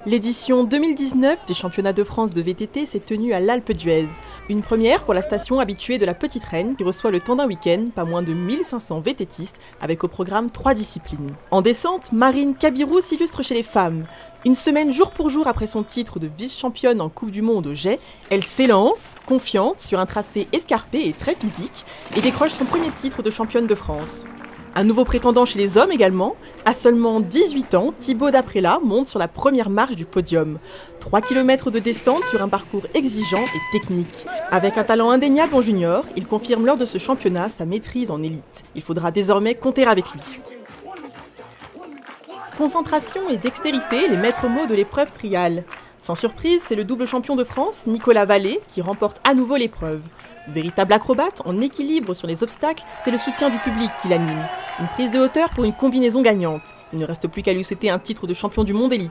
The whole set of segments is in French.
L'édition 2019 des championnats de France de VTT s'est tenue à l'Alpe d'Huez. Une première pour la station habituée de la Petite Reine qui reçoit le temps d'un week-end pas moins de 1500 VTTistes avec au programme 3 disciplines. En descente, Marine Cabirou s'illustre chez les femmes. Une semaine jour pour jour après son titre de vice-championne en Coupe du Monde au jet, elle s'élance, confiante, sur un tracé escarpé et très physique, et décroche son premier titre de championne de France. Un nouveau prétendant chez les hommes également. À seulement 18 ans, Thibaut Daprela monte sur la première marche du podium. 3 km de descente sur un parcours exigeant et technique. Avec un talent indéniable en junior, il confirme lors de ce championnat sa maîtrise en élite. Il faudra désormais compter avec lui. Concentration et dextérité, les maîtres mots de l'épreuve triale. Sans surprise, c'est le double champion de France, Nicolas Vallée, qui remporte à nouveau l'épreuve. Véritable acrobate, en équilibre sur les obstacles, c'est le soutien du public qui l'anime. Une prise de hauteur pour une combinaison gagnante. Il ne reste plus qu'à lui souhaiter un titre de champion du monde élite.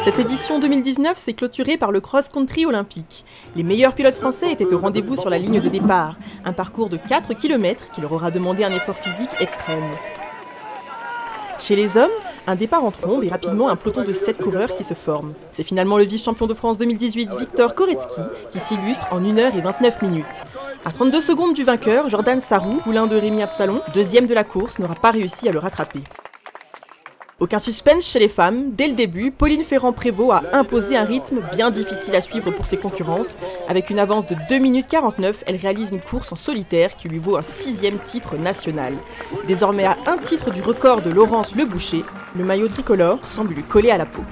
Cette édition 2019 s'est clôturée par le cross-country olympique. Les meilleurs pilotes français étaient au rendez-vous sur la ligne de départ. Un parcours de 4 km qui leur aura demandé un effort physique extrême. Chez les hommes, un départ en trombe et rapidement un peloton de 7 coureurs qui se forme. C'est finalement le vice-champion de France 2018 Victor Koretsky qui s'illustre en 1h29 minutes. À 32 secondes du vainqueur, Jordan Sarrou, poulain de Rémi Absalon, deuxième de la course, n'aura pas réussi à le rattraper. Aucun suspense chez les femmes. Dès le début, Pauline Ferrand-Prévot a imposé un rythme bien difficile à suivre pour ses concurrentes. Avec une avance de 2 minutes 49, elle réalise une course en solitaire qui lui vaut un 6e titre national. Désormais à un titre du record de Laurence Le Boucher, le maillot tricolore semble lui coller à la peau.